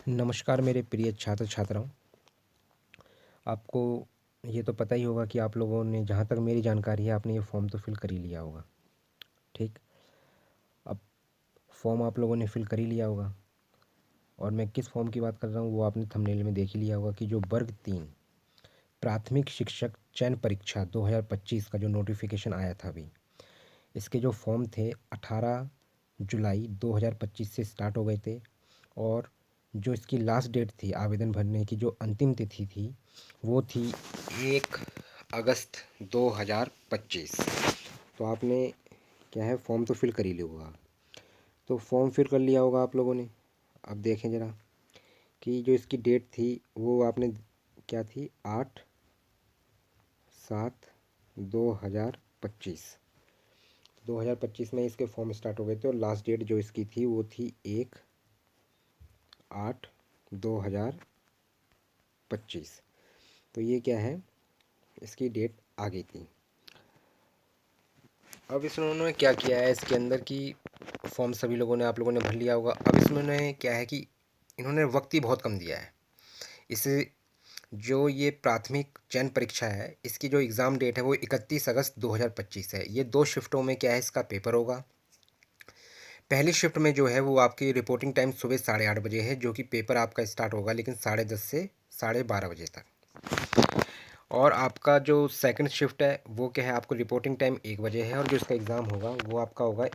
नमस्कार मेरे प्रिय छात्र छात्राओं। आपको ये तो पता ही होगा कि आप लोगों ने, जहाँ तक मेरी जानकारी है, आपने ये फॉर्म तो फिल कर ही लिया होगा। ठीक। अब फॉर्म आप लोगों ने फिल कर ही लिया होगा, और मैं किस फॉर्म की बात कर रहा हूँ वो आपने थंबनेल में देख ही लिया होगा कि जो वर्ग 3 प्राथमिक शिक्षक चयन परीक्षा 2025 का जो नोटिफिकेशन आया था अभी, इसके जो फॉर्म थे 18 जुलाई 2025 से स्टार्ट हो गए थे। और जो इसकी लास्ट डेट थी आवेदन भरने की, जो अंतिम तिथि थी, वो थी 1 अगस्त 2025। तो आपने क्या है, फॉर्म तो फिल कर ही लिया होगा। तो फॉर्म फिल कर लिया होगा आप लोगों ने। अब देखें ज़रा कि जो इसकी डेट थी वो आपने क्या थी, 8/7/2025। 2025 में इसके फॉर्म स्टार्ट हो गए थे, और लास्ट डेट जो इसकी थी वो थी 1/8/2025। तो ये क्या है, इसकी डेट आ गई थी। अब इसमें उन्होंने क्या किया है इसके अंदर कि फॉर्म सभी लोगों ने, आप लोगों ने भर लिया होगा। अब इसमें उन्होंने क्या है कि इन्होंने वक्त ही बहुत कम दिया है। इसे जो ये प्राथमिक चयन परीक्षा है, इसकी जो एग्ज़ाम डेट है वो 31 अगस्त 2025 है। ये 2 शिफ्टों में क्या है, इसका पेपर होगा। पहली शिफ्ट में जो है वो आपकी रिपोर्टिंग टाइम सुबह 8:30 बजे है, जो कि पेपर आपका स्टार्ट होगा लेकिन 10:30 से 12:30 बजे तक। और आपका जो सेकंड शिफ्ट है वो क्या है, आपको रिपोर्टिंग टाइम 1 बजे है, और जो इसका एग्ज़ाम होगा वो आपका होगा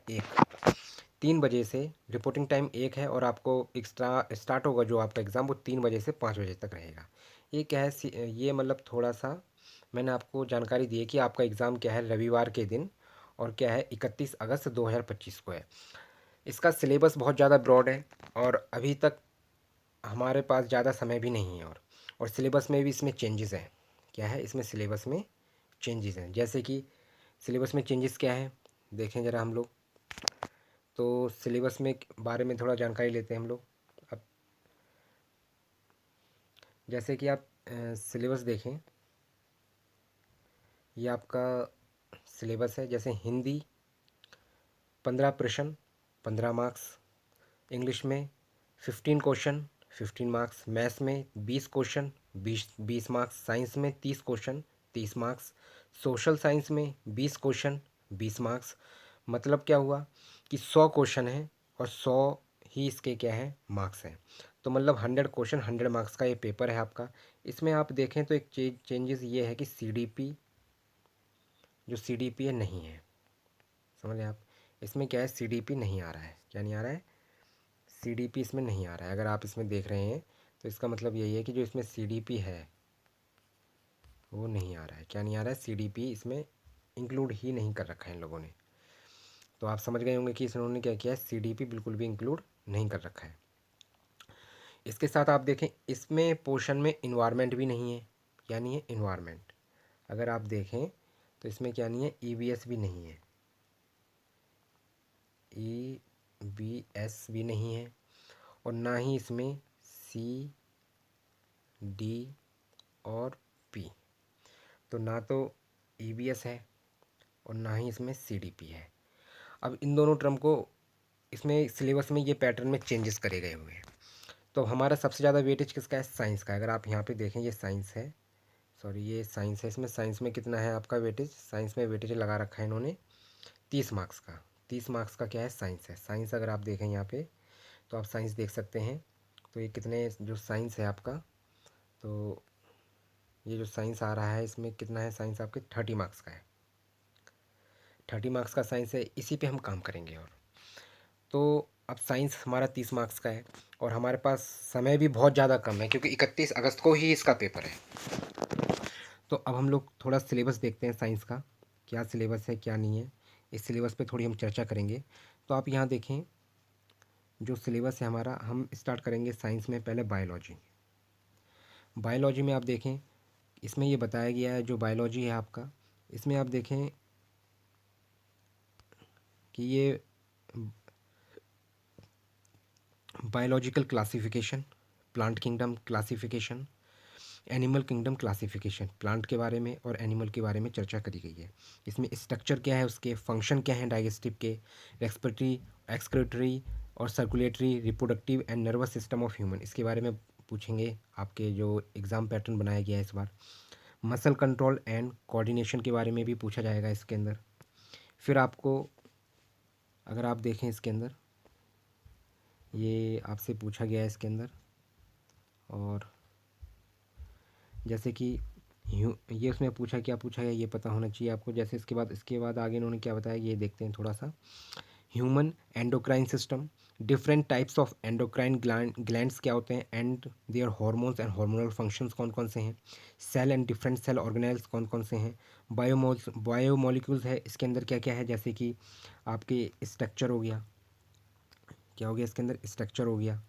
3 बजे से। रिपोर्टिंग टाइम 1 है, और आपको एक्स्ट्रा स्टार्ट होगा जो आपका एग्ज़ाम वो 3 बजे से 5 बजे तक रहेगा। ये क्या है, ये मतलब थोड़ा सा मैंने आपको जानकारी दी है कि आपका एग्ज़ाम क्या है, रविवार के दिन, और क्या है 31 अगस्त 2025 को है। इसका सिलेबस बहुत ज़्यादा ब्रॉड है, और अभी तक हमारे पास ज़्यादा समय भी नहीं है। और सिलेबस में भी इसमें चेंजेस हैं। क्या है, इसमें सिलेबस में चेंजेस हैं, जैसे कि सिलेबस में चेंजेस क्या है, देखें ज़रा हम लोग। तो सिलेबस में बारे में थोड़ा जानकारी लेते हैं हम लोग। अब जैसे कि आप सिलेबस देखें, ये आपका सिलेबस है। जैसे हिंदी 15 प्रश्न, 15 मार्क्स। इंग्लिश में 15 क्वेश्चन, 15 मार्क्स। मैथ्स में 20 क्वेश्चन, 20 मार्क्स। साइंस में 30 क्वेश्चन, 30 मार्क्स। सोशल साइंस में 20 क्वेश्चन, 20 मार्क्स। मतलब क्या हुआ कि 100 क्वेश्चन हैं, और 100 ही इसके क्या है, मार्क्स हैं। तो मतलब 100 क्वेश्चन, 100 मार्क्स का ये पेपर है आपका। इसमें आप देखें तो एक चेंजेस ये है कि सीडीपी, जो सीडीपी है, नहीं है। समझ लें आप। इसमें क्या है, सीडीपी नहीं आ रहा है। क्या नहीं आ रहा है, सीडीपी इसमें नहीं आ रहा है। अगर आप इसमें देख रहे हैं तो इसका मतलब यही है कि जो इसमें सीडीपी है वो नहीं आ रहा है। क्या नहीं आ रहा है, सीडीपी इसमें इंक्लूड ही नहीं कर रखा है इन लोगों ने। तो आप समझ गए होंगे कि इन्होंने क्या किया है, सीडीपी बिल्कुल भी इंक्लूड नहीं कर रखा है। इसके साथ आप देखें, इसमें पोर्शन में इन्वायरमेंट भी नहीं है। क्या नहीं है, इन्वायरमेंट। अगर आप देखें तो इसमें क्या नहीं है, ईवीएस भी नहीं है, ईवीएस भी नहीं है। और ना ही इसमें सी, डी और पी। तो ना तो ईवीएस है, और ना ही इसमें सीडीपी है। अब इन दोनों टर्म को इसमें सिलेबस में ये पैटर्न में चेंजेस करे गए हुए हैं। तो हमारा सबसे ज़्यादा वेटेज किसका है, साइंस का। अगर आप यहाँ पे देखें, ये साइंस है, सॉरी ये साइंस है। इसमें साइंस में कितना है आपका वेटेज, साइंस में वेटेज लगा रखा है इन्होंने 30 मार्क्स का। 30 मार्क्स का क्या है, साइंस है। साइंस अगर आप देखें यहाँ पे, तो आप साइंस देख सकते हैं। तो ये कितने, जो साइंस है आपका, तो ये जो साइंस आ रहा है इसमें कितना है, साइंस आपके 30 मार्क्स का है। 30 मार्क्स का साइंस है, इसी पे हम काम करेंगे। और तो अब साइंस हमारा 30 मार्क्स का है, और हमारे पास समय भी बहुत ज़्यादा कम है, क्योंकि 31 अगस्त को ही इसका पेपर है। तो अब हम लोग थोड़ा सिलेबस देखते हैं साइंस का, क्या सिलेबस है क्या नहीं है। इस सिलेबस पे थोड़ी हम चर्चा करेंगे। तो आप यहाँ देखें, जो सिलेबस है हमारा, हम स्टार्ट करेंगे साइंस में पहले बायोलॉजी। बायोलॉजी में आप देखें, इसमें ये बताया गया है, जो बायोलॉजी है आपका, इसमें आप देखें कि ये biological classification, plant kingdom classification, animal kingdom classification, plant के बारे में और एनिमल के बारे में चर्चा करी गई है। इसमें स्ट्रक्चर क्या है, उसके फंक्शन क्या हैं डाइजेस्टिव के, रेस्पिरेटरी, एक्सक्रीटरी, और circulatory, reproductive and nervous system of human, इसके बारे में पूछेंगे। आपके जो एग्ज़ाम पैटर्न बनाया गया है इस बार, मसल कंट्रोल एंड कोऑर्डिनेशन के बारे में भी पूछा जाएगा इसके अंदर। फिर आपको अगर आप देखें इसके अंदर, ये आपसे पूछा गया है इसके अंदर, और जैसे कि ये उसमें पूछा क्या पूछा गया ये पता होना चाहिए आपको। जैसे इसके बाद आगे इन्होंने क्या बताया ये देखते हैं थोड़ा सा। Human endocrine system, different types of endocrine glands क्या होते हैं and their hormones and hormonal functions कौन कौन से हैं, cell and different cell organelles कौन कौन से हैं, बायोमोलिक्यूल्स है इसके अंदर क्या क्या है, जैसे कि आपके स्ट्रक्चर हो गया, क्या हो गया इसके अंदर, स्ट्रक्चर हो गया,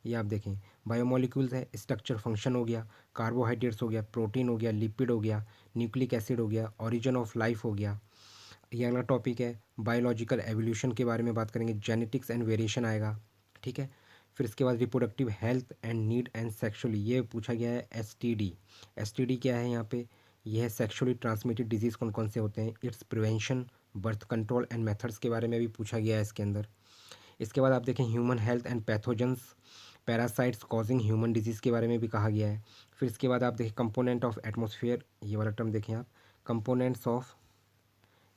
ये आप देखें। बायोमोलिक्यूल्स है, स्ट्रक्चर फंक्शन हो गया, कार्बोहाइड्रेट्स हो गया, प्रोटीन हो गया, लिपिड हो गया, न्यूक्लिक एसिड हो गया, ओरिजिन ऑफ लाइफ हो गया। ये अगला टॉपिक है बायोलॉजिकल एवोल्यूशन के बारे में बात करेंगे, जेनेटिक्स एंड वेरिएशन आएगा, ठीक है। फिर इसके बाद reproductive health and need and sexually, ये पूछा गया है एसटीडी। एसटीडी क्या है यहाँ पे, ये है सेक्सुअली ट्रांसमिटेड डिजीज़ कौन कौन से होते हैं, it's prevention, birth control and methods के बारे में भी पूछा गया है इसके अंदर। इसके बाद आप देखें human health and pathogens, parasites causing human disease के बारे में भी कहा गया है। फिर इसके बाद आप देखें कंपोनेंट ऑफ एटमॉस्फेयर, ये वाला टर्म देखें आप, कंपोनेंट्स ऑफ,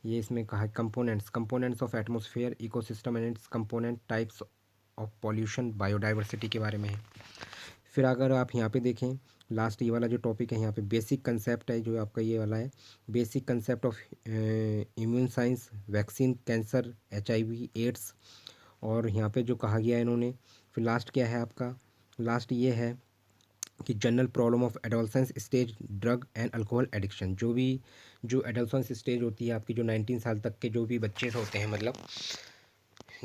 ये इसमें कहा है components of atmosphere, ecosystem and it's component, types of pollution, biodiversity के बारे में है। फिर अगर आप यहाँ पे देखें लास्ट ये वाला जो टॉपिक है यहाँ पे बेसिक कंसेप्ट है जो आपका ये वाला है, basic concept of immune science, vaccine, cancer, HIV, AIDS, और यहाँ पे जो कहा गया है इन्होंने। फिर लास्ट क्या है आपका, लास्ट ये है कि general problem of adolescence stage, drug and alcohol addiction, जो एडोलसेंस स्टेज होती है आपकी, जो 19 साल तक के जो भी बच्चे होते हैं, मतलब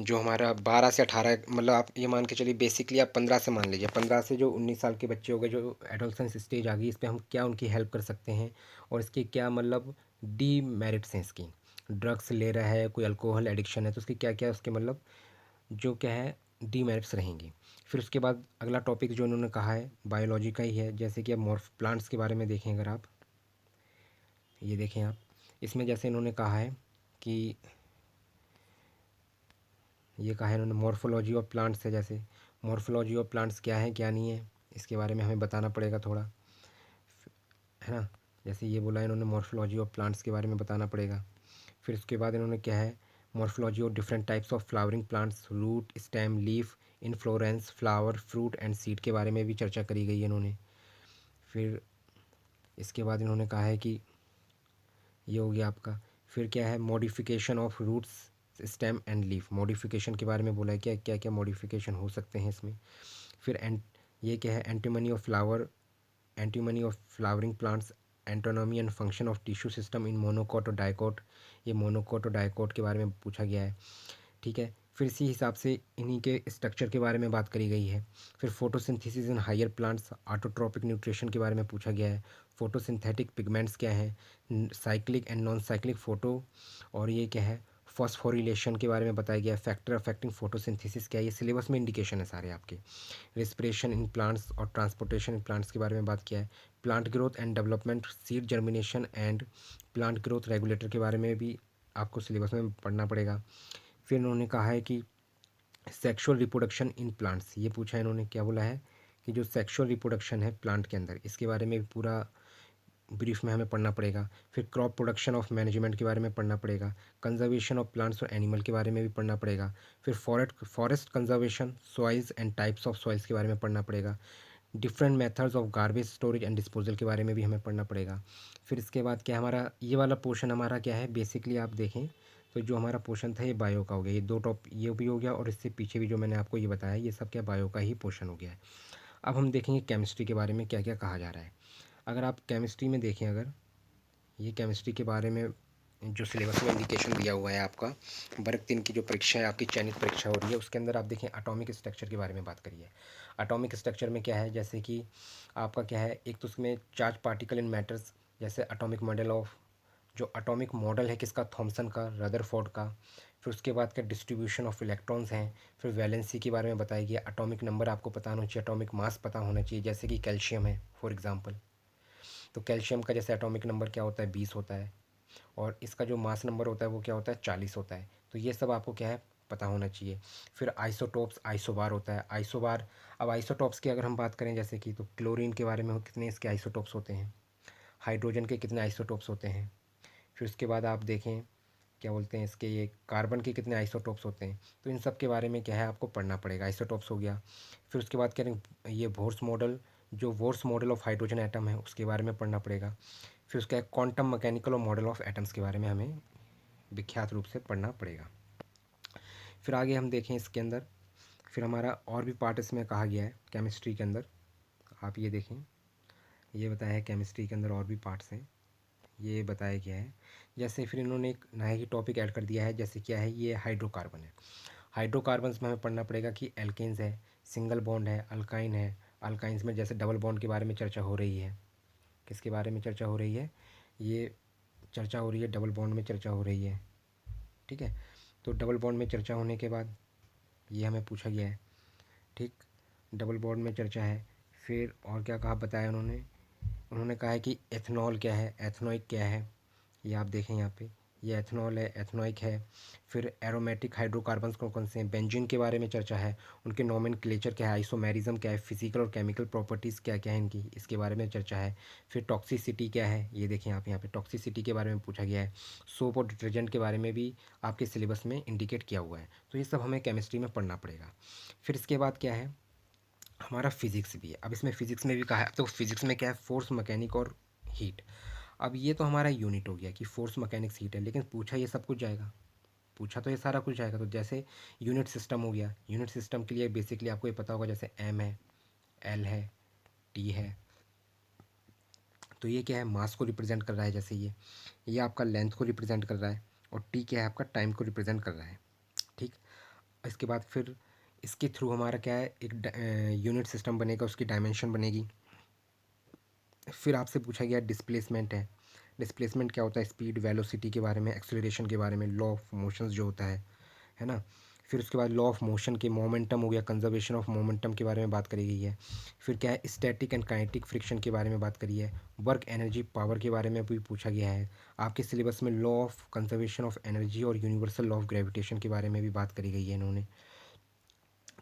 जो हमारा 12 से 18, मतलब आप ये मान के चलिए बेसिकली आप 15 से मान लीजिए, 15 से जो 19 साल के बच्चे हो गए, जो एडोलसेंस स्टेज आ गई, इस पर हम क्या उनकी हेल्प कर सकते हैं और इसके क्या मतलब डीमेरिट्स हैं इसकी। ड्रग्स ले रहा है कोई, अल्कोहल एडिक्शन है, तो उसके क्या क्या उसके मतलब जो क्या है डीमेरिट्स रहेंगी। फिर उसके बाद अगला टॉपिक जो उन्होंने कहा है बायोलॉजी का ही है, जैसे कि अब मॉर्फ प्लांट्स के बारे में देखें अगर आप, ये देखें आप, इसमें जैसे इन्होंने कहा है कि ये कहा है इन्होंने मॉर्फोलॉजी ऑफ प्लांट्स है, जैसे मॉर्फोलॉजी ऑफ प्लांट्स क्या है क्या नहीं है इसके बारे में हमें बताना पड़ेगा थोड़ा, है ना। जैसे ये बोला है इन्होंने मॉर्फोलॉजी ऑफ प्लांट्स के बारे में बताना पड़ेगा। फिर उसके बाद इन्होंने क्या है morphology of different types of flowering plants, root, stem, leaf, inflorescence, flower, fruit and seed के बारे में भी चर्चा करी गई है इन्होंने। फिर इसके बाद इन्होंने कहा है कि ये हो गया आपका। फिर क्या है modification of roots, stem and leaf, modification के बारे में बोला है क्या क्या क्या मॉडिफिकेशन हो सकते हैं इसमें। फिर ये क्या है anatomy of flowering plants, anatomy and function of tissue system in monocot और डाइकोट, ये मोनोकोट और डाइकोट के बारे में पूछा गया है, ठीक है। फिर इसी हिसाब से इन्हीं के स्ट्रक्चर के बारे में बात करी गई है। फिर photosynthesis in higher plants, autotrophic nutrition के बारे में पूछा गया है, फोटोसिंथेटिक पिगमेंट्स क्या हैं, cyclic and non cyclic photo, और ये क्या है फॉस्फोरिलेशन के बारे में बताया गया है, फैक्टर अफेक्टिंग फोटोसिंथेसिस क्या है, ये सिलेबस में इंडिकेशन है सारे आपके। रेस्पिरेशन इन प्लांट्स और ट्रांसपोर्टेशन इन प्लांट्स के बारे में बात किया है। Plant growth and development, seed germination and plant growth regulator के बारे में भी आपको सिलेबस में पढ़ना पड़ेगा। फिर इन्होंने कहा है कि सेक्सुअल रिप्रोडक्शन इन प्लांट्स, ये पूछा है इन्होंने, क्या बोला है कि जो सेक्सुअल रिप्रोडक्शन है प्लांट के अंदर, इसके बारे में भी पूरा ब्रीफ में हमें पढ़ना पड़ेगा। फिर क्रॉप प्रोडक्शन ऑफ मैनेजमेंट के बारे में पढ़ना पड़ेगा, कंजर्वेशन ऑफ प्लांट्स और एनिमल के बारे में भी पढ़ना पड़ेगा। फिर forest conservation, soils and types of soils के बारे में पढ़ना पड़ेगा। Different methods of garbage storage and disposal के बारे में भी हमें पढ़ना पड़ेगा। फिर इसके बाद क्या हमारा ये वाला पोर्शन हमारा क्या है बेसिकली आप देखें तो जो हमारा पोर्शन था ये बायो का हो गया, ये दो टॉप ये भी हो गया और इससे पीछे भी जो मैंने आपको ये बताया ये सब क्या बायो का ही पोर्शन हो गया है। अब हम देखेंगे केमिस्ट्री के बारे में क्या क्या कहा जा रहा है। अगर आप केमिस्ट्री में देखें, अगर ये केमिस्ट्री के बारे में जो सिलेबस में इंडिकेशन दिया हुआ है आपका, वर्ग 3 की जो परीक्षा है आपकी चयनित परीक्षा हो रही है उसके अंदर आप देखें एटॉमिक स्ट्रक्चर के बारे में बात करिए। एटॉमिक स्ट्रक्चर में क्या है, जैसे कि आपका क्या है एक तो उसमें चार्ज पार्टिकल इन मैटर्स, जैसे एटॉमिक मॉडल ऑफ, जो एटॉमिक मॉडल है किसका, थॉमसन का, रदरफोर्ड का। फिर उसके बाद क्या डिस्ट्रीब्यूशन ऑफ इलेक्ट्रॉन्स हैं। फिर वैलेंसी के बारे में बताया गया, एटॉमिक नंबर आपको पता होना चाहिए, एटॉमिक मास पता होना चाहिए, जैसे कि कैल्शियम है फॉर एग्जांपल, तो कैल्शियम का जैसे एटॉमिक नंबर क्या होता है 20 होता है और इसका जो मास नंबर होता है वो क्या होता है 40 होता है। तो ये सब आपको क्या है पता होना चाहिए। फिर आइसोटोप्स, आइसोबार होता है, आइसोबार। अब आइसोटोप्स की अगर हम बात करें जैसे कि, तो क्लोरीन के बारे में हो कितने इसके आइसोटोप्स होते हैं, हाइड्रोजन के कितने आइसोटोप्स होते हैं। फिर उसके बाद आप देखें क्या बोलते हैं इसके, ये कार्बन के कितने आइसोटोप्स होते हैं। तो इन सब के बारे में क्या है आपको पढ़ना पड़ेगा। आइसोटोप्स हो गया। फिर उसके बाद कह रहे हैं ये वोर्स मॉडल, जो verse model of hydrogen atom है उसके बारे में पढ़ना पड़ेगा। फिर उसका क्वांटम मैकेनिकल और मॉडल ऑफ एटम्स के बारे में हमें विख्यात रूप से पढ़ना पड़ेगा। फिर आगे हम देखें इसके अंदर, फिर हमारा और भी पार्ट इसमें कहा गया है केमिस्ट्री के अंदर। आप ये देखें, ये बताया है केमिस्ट्री के अंदर और भी पार्ट्स हैं, ये बताया गया है। जैसे फिर इन्होंने एक नया ही टॉपिक ऐड कर दिया है, जैसे क्या है, ये हाइड्रोकार्बन है। हाइड्रोकार्बन्स में हमें पढ़ना पड़ेगा कि एल्केन्स है, सिंगल बॉन्ड है, अल्काइन है। अल्काइंस में जैसे डबल बॉन्ड के बारे में चर्चा हो रही है। किसके बारे में चर्चा हो रही है, ये चर्चा हो रही है डबल बॉन्ड में चर्चा हो रही है। ठीक है, तो डबल बॉन्ड में चर्चा होने के बाद ये हमें पूछा गया है। ठीक, डबल बॉन्ड में चर्चा है। फिर और क्या कहा बताया उन्होंने, उन्होंने कहा है कि एथनॉल क्या है, एथनोइक क्या है। ये आप देखें यहाँ पे, ये एथनॉल है, एथनोइक है। फिर एरोमेटिक हाइड्रोकार्बन्स कौन कौन से हैं, बेंजीन के बारे में चर्चा है, उनके नोमेनक्लेचर क्या है, आइसोमेरिज्म क्या है, फिजिकल और केमिकल प्रॉपर्टीज़ क्या क्या है इनकी, इसके बारे में चर्चा है। फिर टॉक्सिसिटी क्या है, ये देखें आप यहाँ पे टॉक्सिसिटी के बारे में पूछा गया है। सोप और डिटर्जेंट के बारे में भी आपके सिलेबस में इंडिकेट किया हुआ है। तो ये सब हमें केमिस्ट्री में पढ़ना पड़ेगा। फिर इसके बाद क्या है, हमारा फिजिक्स भी है। अब इसमें फिजिक्स में भी कहा है, तो फिजिक्स में क्या है, फोर्स, मैकेनिक और हीट। अब ये तो हमारा यूनिट हो गया कि फोर्स, मैकेनिक्स, हीट है, लेकिन पूछा ये सब कुछ जाएगा, पूछा तो ये सारा कुछ जाएगा। तो जैसे यूनिट सिस्टम हो गया, यूनिट सिस्टम के लिए बेसिकली आपको ये पता होगा, जैसे एम है, एल है, टी है। तो ये क्या है, मास को रिप्रेजेंट कर रहा है, जैसे ये आपका लेंथ को रिप्रेजेंट कर रहा है, और टी क्या है आपका टाइम को रिप्रेजेंट कर रहा है। ठीक, इसके बाद फिर इसके थ्रू हमारा क्या है, एक यूनिट सिस्टम बनेगा, उसकी डायमेंशन बनेगी। फिर आपसे पूछा गया डिस्प्लेसमेंट है, डिस्प्लेसमेंट क्या होता है, स्पीड, वेलोसिटी के बारे में, एक्सेलरेशन के बारे में, लॉ ऑफ मोशंस जो होता है ना। फिर उसके बाद लॉ ऑफ मोशन के, मोमेंटम हो गया, कंजर्वेशन ऑफ मोमेंटम के बारे में बात करी गई है। फिर क्या है, स्टैटिक एंड काइनेटिक फ्रिक्शन के बारे में बात करी है। वर्क, एनर्जी, पावर के बारे में भी पूछा गया है। आपके सिलेबस में law of conservation of energy और यूनिवर्सल लॉ ऑफ ग्रेविटेशन के बारे में भी बात करी गई है इन्होंने।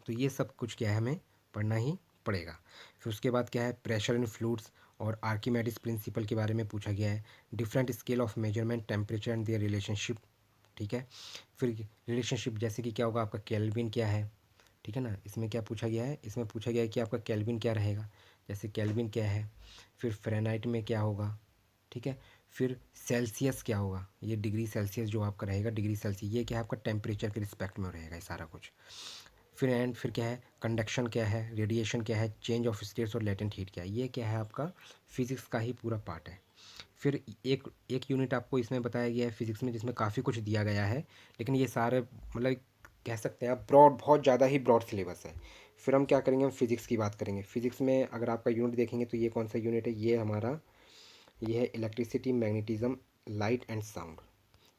तो ये सब कुछ क्या है हमें पढ़ना ही पड़ेगा। फिर उसके बाद क्या है, प्रेशर इन फ्लूइड्स और आर्किमेडिस प्रिंसिपल के बारे में पूछा गया है। Different scale of measurement, temperature and their relationship. ठीक है, फिर रिलेशनशिप जैसे कि क्या होगा, आपका केल्विन क्या है। ठीक है ना, इसमें क्या पूछा गया है, इसमें पूछा गया है कि आपका केल्विन क्या रहेगा, जैसे केल्विन क्या है। फिर फ़ारेनहाइट में क्या होगा। ठीक है, फिर सेल्सियस क्या होगा, ये डिग्री सेल्सियस जो आपका रहेगा, डिग्री सेल्सियस ये क्या है आपका टेम्परेचर के रिस्पेक्ट में रहेगा ये सारा कुछ। फिर क्या है, कंडक्शन क्या है, रेडिएशन क्या है, चेंज ऑफ स्टेट्स और लेटेंट हीट क्या है, ये क्या है आपका फिजिक्स का ही पूरा पार्ट है। फिर एक एक यूनिट आपको इसमें बताया गया है फिजिक्स में, जिसमें काफ़ी कुछ दिया गया है, लेकिन ये सारे मतलब कह सकते हैं आप ब्रॉड, बहुत ज़्यादा ही ब्रॉड सिलेबस है। फिर हम क्या करेंगे, हम फिजिक्स की बात करेंगे। फिजिक्स में अगर आपका यूनिट देखेंगे तो ये कौन सा यूनिट है, ये हमारा, ये है electricity, magnetism, light and sound.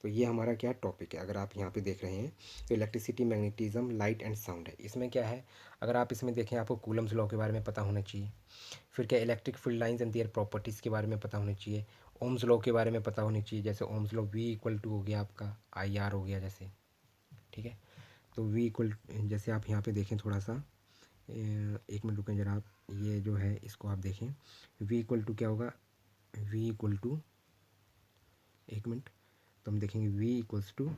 तो ये हमारा क्या टॉपिक है, अगर आप यहाँ पे देख रहे हैं तो electricity, magnetism, light and sound है। इसमें क्या है, अगर आप इसमें देखें आपको कूलम्स लॉ के बारे में पता होना चाहिए। फिर क्या, electric field lines and their properties के बारे में पता होना चाहिए। ओम्स लॉ के बारे में पता होनी चाहिए, जैसे Ohm's law V equal to हो गया आपका आई आर हो गया जैसे। ठीक है, तो वी इक्वल, जैसे आप यहाँ पे देखें थोड़ा सा, एक मिनट रुकें जरा आप, ये जो है इसको आप देखें, वी इक्वल टू क्या होगा, वी इक्वल टू, एक मिनट, तो हम देखेंगे V equals to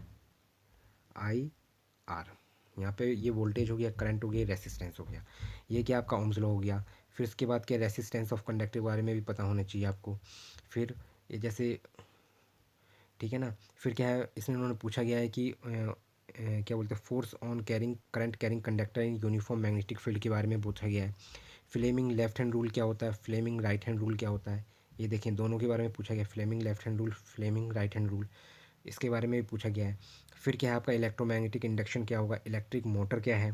I R. यहाँ पे ये वोल्टेज हो गया, करंट हो गया, रेसिस्टेंस हो गया, ये क्या आपका ओम्स लॉ हो गया। फिर इसके बाद क्या, रेसिस्टेंस ऑफ कंडक्टर के बारे में भी पता होना चाहिए आपको। फिर ये जैसे, ठीक है ना, फिर क्या है इसमें उन्होंने पूछा गया है कि क्या बोलते हैं, force on carrying current carrying conductor in uniform magnetic field के बारे में पूछा गया है। फ्लेमिंग लेफ्ट हैंड रूल क्या होता है, फ्लेमिंग राइट हैंड रूल क्या होता है, ये देखें दोनों के बारे में पूछा गया, Fleming left hand rule, Fleming right hand rule, इसके बारे में भी पूछा गया है। फिर क्या है आपका इलेक्ट्रोमैग्नेटिक इंडक्शन क्या होगा, इलेक्ट्रिक मोटर क्या है।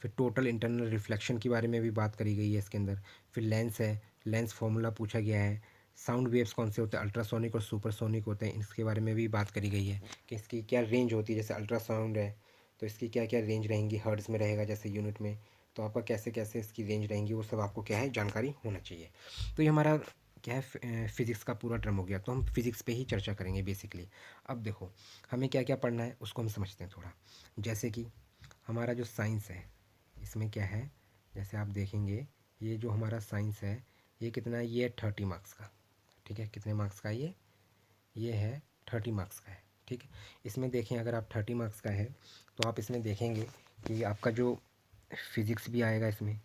फिर टोटल इंटरनल रिफ्लेक्शन के बारे में भी बात करी गई है इसके अंदर। फिर लेंस है, लेंस फार्मूला पूछा गया है। साउंड वेव्स कौन से होते हैं, अल्ट्रासोनिक और सुपरसोनिक होते हैं, इसके बारे में भी बात करी गई है कि इसकी क्या रेंज होती है। जैसे अल्ट्रासाउंड है तो इसकी क्या क्या रेंज रहेंगी, हर्ट्ज़ में रहेगा जैसे यूनिट में, तो आपका कैसे कैसे इसकी रेंज रहेंगी वो सब आपको क्या है जानकारी होना चाहिए। तो ये हमारा क्या है, फिज़िक्स का पूरा टर्म हो गया, तो हम फिज़िक्स पे ही चर्चा करेंगे बेसिकली। अब देखो हमें क्या क्या पढ़ना है उसको हम समझते हैं थोड़ा। जैसे कि हमारा जो साइंस है इसमें क्या है, जैसे आप देखेंगे ये जो हमारा साइंस है ये कितना है, ये 30 मार्क्स का। ठीक है, कितने मार्क्स का ये है 30 मार्क्स का है। ठीक है, इसमें देखें अगर आप 30 मार्क्स का है तो आप इसमें देखेंगे कि आपका जो फिज़िक्स भी आएगा इसमें।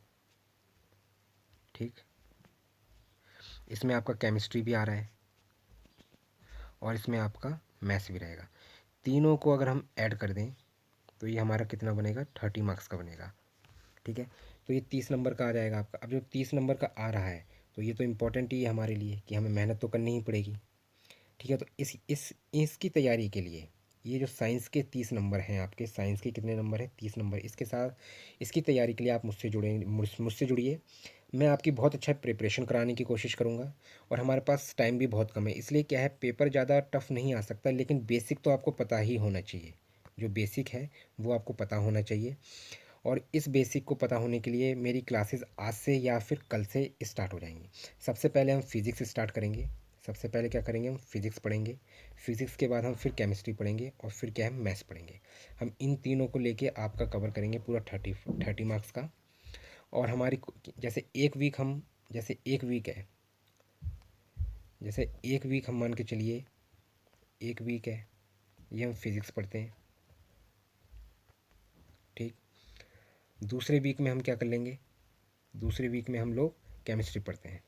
ठीक, इसमें आपका केमिस्ट्री भी आ रहा है और इसमें आपका मैथ्स भी रहेगा। तीनों को अगर हम ऐड कर दें तो ये हमारा कितना बनेगा, 30 मार्क्स का बनेगा। ठीक है, तो ये 30 नंबर का आ जाएगा आपका। अब जो 30 नंबर का आ रहा है तो ये तो इम्पोर्टेंट ही है हमारे लिए कि हमें मेहनत तो करनी ही पड़ेगी। ठीक है, तो इस इसकी तैयारी के लिए ये जो साइंस के 30 नंबर हैं आपके, साइंस के कितने नंबर हैं, 30 नंबर, इसके साथ इसकी तैयारी के लिए आप मुझसे जुड़िए। मैं आपकी बहुत अच्छा प्रिपरेशन कराने की कोशिश करूँगा। और हमारे पास टाइम भी बहुत कम है, इसलिए क्या है पेपर ज़्यादा टफ नहीं आ सकता, लेकिन बेसिक तो आपको पता ही होना चाहिए। जो बेसिक है वो आपको पता होना चाहिए। और इस बेसिक को पता होने के लिए मेरी क्लासेस आज से या फिर कल से स्टार्ट हो जाएंगी। सबसे पहले हम फिज़िक्स स्टार्ट करेंगे। सबसे पहले क्या करेंगे, हम फिज़िक्स पढ़ेंगे। फिज़िक्स के बाद हम फिर केमिस्ट्री पढ़ेंगे और फिर क्या है मैथ्स पढ़ेंगे। हम इन तीनों को लेके आपका कवर करेंगे पूरा 30 मार्क्स का। और हमारी जैसे एक वीक है, जैसे एक वीक हम मान के चलिए, एक वीक है ये हम फिज़िक्स पढ़ते हैं। ठीक, दूसरे वीक में हम क्या कर लेंगे, दूसरे वीक में हम लोग केमिस्ट्री पढ़ते हैं,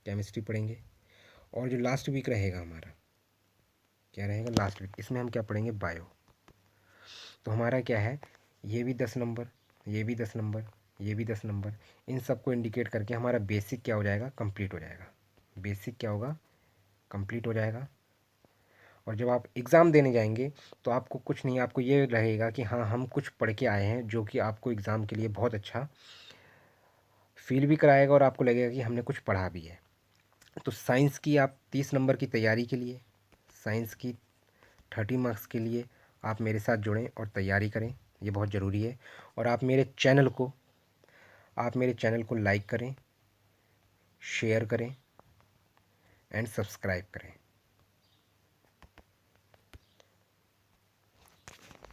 केमिस्ट्री पढ़ेंगे। और जो लास्ट वीक रहेगा हमारा, क्या रहेगा लास्ट वीक, इसमें हम क्या पढ़ेंगे, बायो। तो हमारा क्या है, ये भी 10 नंबर, ये भी 10 नंबर, ये भी 10 नंबर, इन सबको इंडिकेट करके हमारा बेसिक क्या हो जाएगा, कंप्लीट हो जाएगा। बेसिक क्या होगा, कंप्लीट हो जाएगा। और जब आप एग्ज़ाम देने जाएंगे तो आपको कुछ नहीं, आपको ये रहेगा कि हाँ हम कुछ पढ़ के आए हैं, जो कि आपको एग्ज़ाम के लिए बहुत अच्छा फील भी कराएगा और आपको लगेगा कि हमने कुछ पढ़ा भी है। तो साइंस की आप 30 नंबर की तैयारी के लिए, साइंस की 30 मार्क्स के लिए आप मेरे साथ जुड़ें और तैयारी करें, ये बहुत ज़रूरी है। और आप मेरे चैनल को लाइक करें, शेयर करें एंड सब्सक्राइब करें।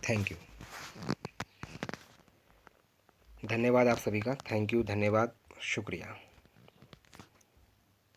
थैंक यू, धन्यवाद आप सभी का, थैंक यू, धन्यवाद, शुक्रिया।